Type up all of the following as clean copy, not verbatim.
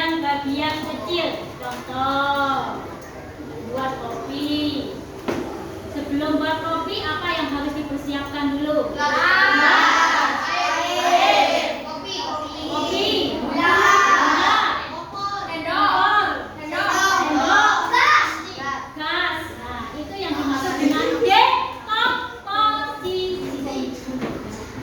bagian-bagian kecil. Contoh, buat kopi. Sebelum buat kopi, apa yang harus dipersiapkan dulu? Gelas, air, kopi, gula, sendok, gas. Nah, itu yang dimaksud dengan dekomposisi.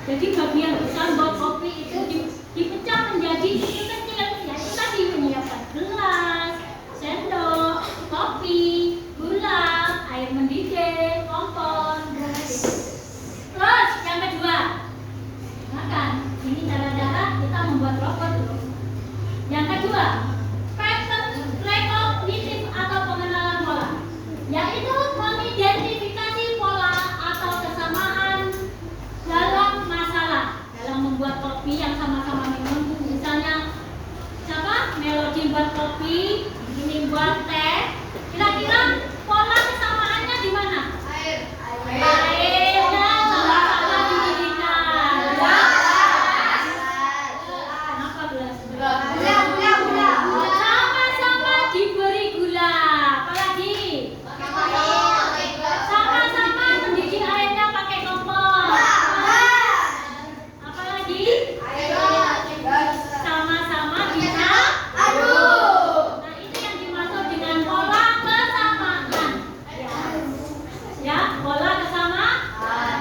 Jadi bagian besar buat kopi itu dipecah menjadi kecil-kecil. Yaitu tadi menyiapkan gelas, sendok, kopi, gula, air mendidih, kompor. Terus yang kedua, makan. Ini cara-cara kita membuat robot dulu. Yang kedua, pattern recognition atau pengenalan pola, yaitu mengidentifikasi pola atau kesamaan dalam masalah. Dalam membuat kopi yang sama-sama minum, misalnya siapa? Melodi buat kopi, ini buat teh. Kira-kira pola kesamaannya di mana? Airnya sama-sama dididihkan. Kenapa gelas? Sama-sama diberi gula. Apalagi? Sama-sama mendidih airnya pakai kompor. Apalagi? Sama-sama bisa aduk. Nah, itu yang dimaksud dengan pola kesamaan. Ya, pola kesamaan.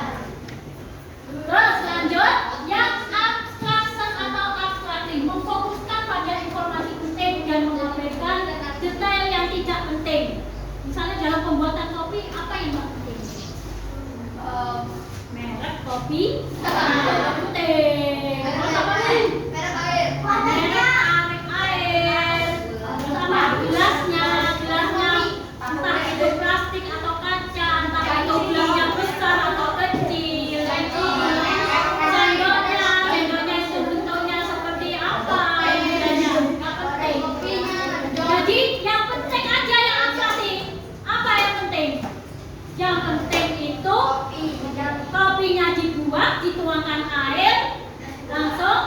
Terus lanjut, yang abstraction atau abstraksi, memfokuskan pada informasi penting dan mengabaikan detail yang tidak penting. Misalnya dalam pembuatan kopi, apa yang tidak penting? Merek kopi penting. Terus apa nih? Merek air. Terus apa? Gelasnya entah itu plastik atau kaca, entah itu gelasnya besar atau kecil. Sendoknya itu bentuknya seperti apa? Yang nggak penting. Jadi yang penting aja yang abstraksi. Apa yang penting? Yang penting itu kopinya dibuat, dituangkan air, langsung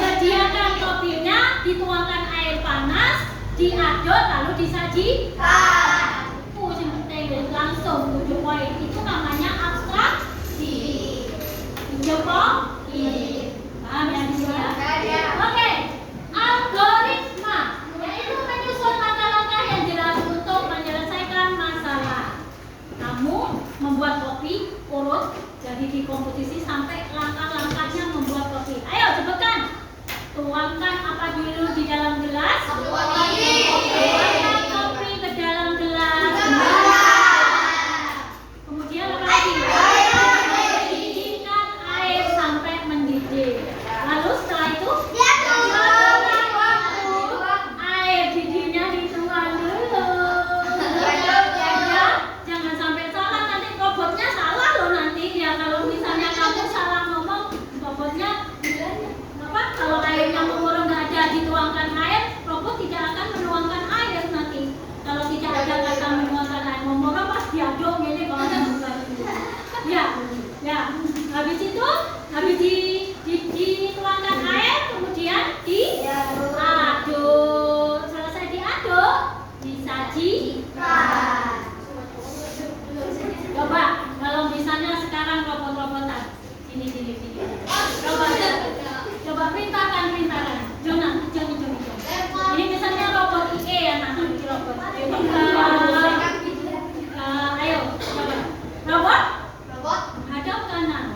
sediakan kopinya, dituangkan air panas, diaduk lalu disajikan. Yang penting langsung tujuh poin. Itu namanya abstraksi. Paham ya di sini ya? Oke. Algoritma, yaitu menyusun langkah-langkah yang jelas untuk menyelesaikan masalah. Kamu membuat kopi urut dari dikomposisi sampai langkah-langkahnya membuat kopi. Ayo sebutkan. Tuangkan apa dulu di dalam gelas? Tuangkan kopi ke dalam gelas. Kemudian apa lagi? Didihkan air sampai mendidih. Lalu setelah itu air didihnya dituang dulu. Jangan sampai salah, nanti robotnya salah loh nanti ya. Kalau misalnya kamu salah ngomong, robotnya apa? Kalau airnya mengurung nggak ada dituangkan air, robot tidak akan menuangkan air nanti. Kalau tidak ada kata menuangkan air, ngomong apa? Diaduk gini kalau bukan. Ya. Habis dituangkan air, kemudian diaduk. Selesai diaduk, disajikan. Coba kalau misalnya sekarang robot-robotan, sini. Coba perintahkan. Jom. Ini misalnya robot IE ya, nanti robot. Ayo, coba. Robot hadap kanan.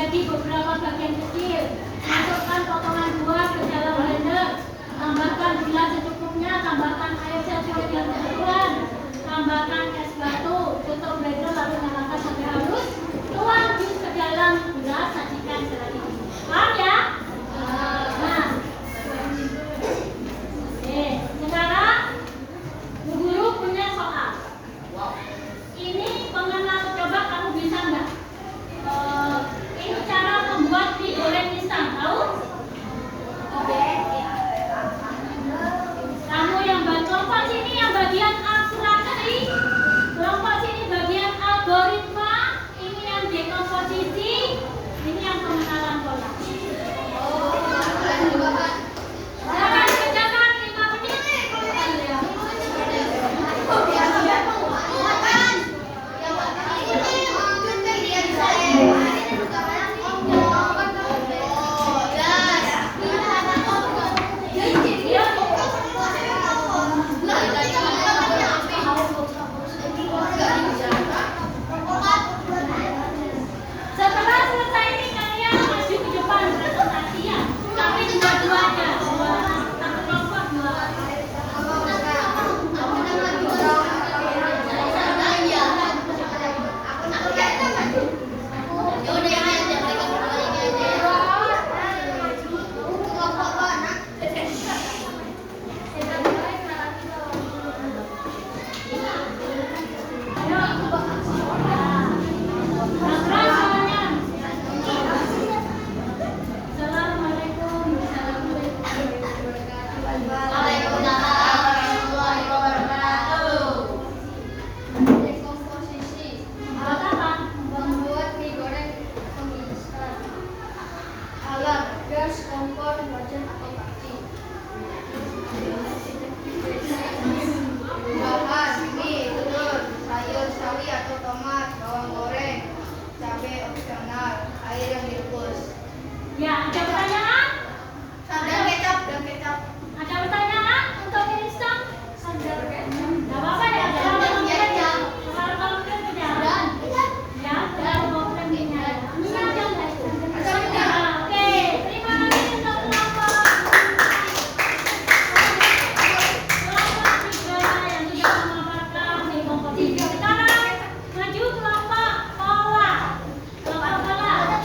menjadi beberapa bagian kecil. Masukkan potongan buah ke dalam blender. Tambahkan gula secukupnya, tambahkan air sesuai dengan kebutuhan. Tambahkan es batu, tutup blender lalu nyalakan sampai halus. Tuang jus ke dalam gelas, sajikan seperti ini. Paham ya? Nah. Oke, sekarang Bu Guru punya soal. Ini pengenal, coba kamu bisa nggak? Ini cara membuat mie goreng instan, tahu? Oke. Kamu yang kelompok sini yang bagian abstraksi, kelompok sini bagian algoritma, ini yang dekomposisi, ini yang pengenalan pola. Silakan kerjakan 5 menit. Setelah selesai ini kalian maju ke depan presentasi ya. Tapi dua-dua aja. Satu kelompok dua. Ya, ada pertanyaan? Ada pertanyaan untuk instan? Gak apa-apa ya, kalau kerja. Ya, kalau mau kerja. Oke, terima kasih untuk kelompok 3 yang sudah memaparkan dekomposisi. Sekarang maju kelompok pola. Kelompok pola.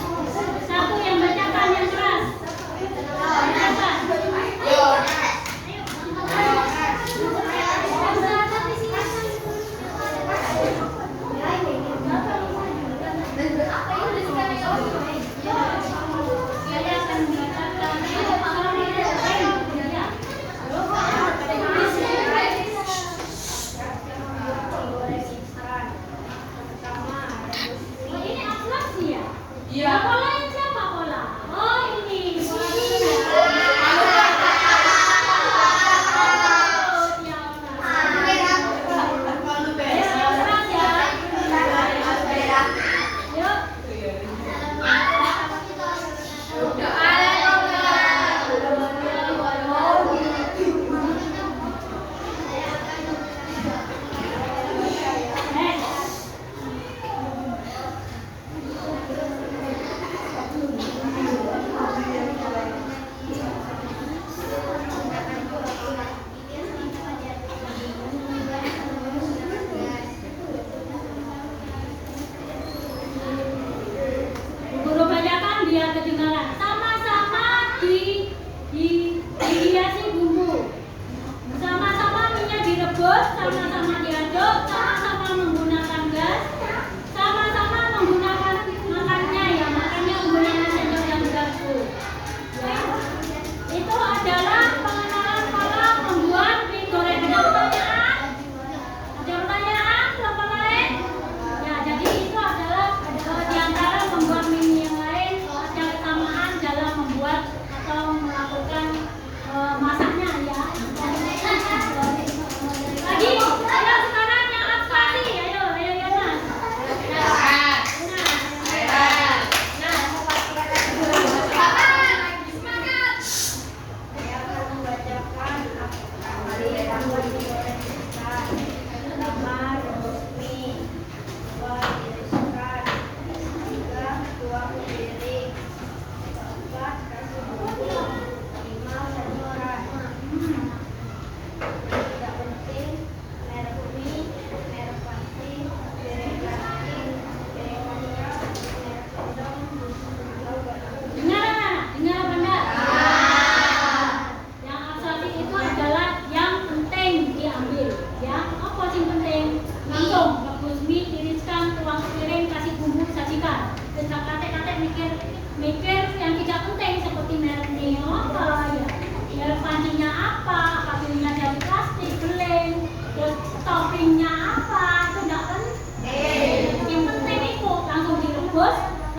Satu yang bacakan yang keras. Bacakan. Saya akan oh, ini abstraksi ya? Iya. Pola yang siapa pola? Oh, ini.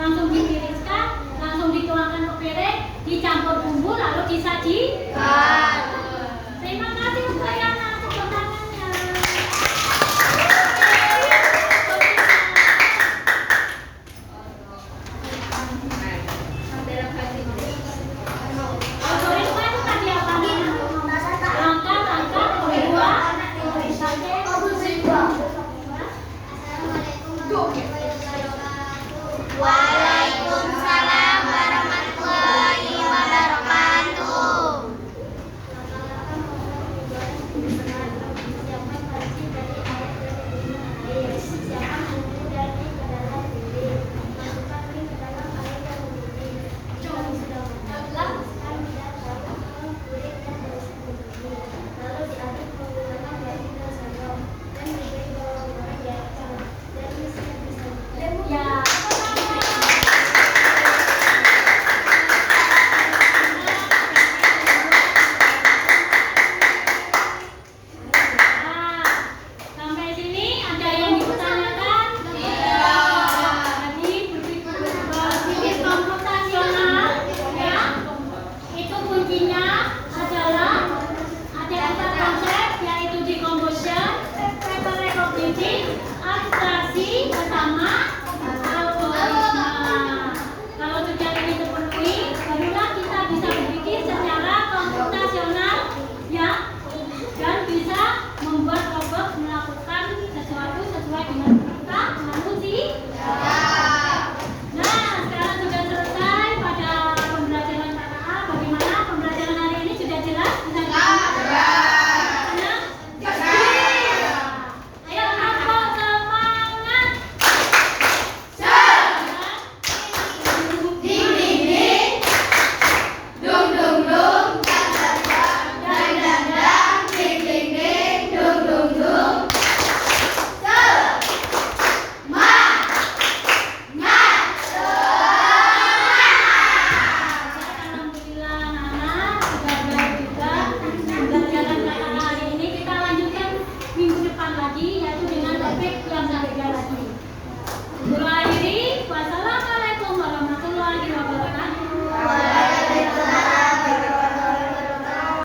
langsung ditiriskan, langsung dituangkan ke piring, dicampur bumbu lalu disajikan.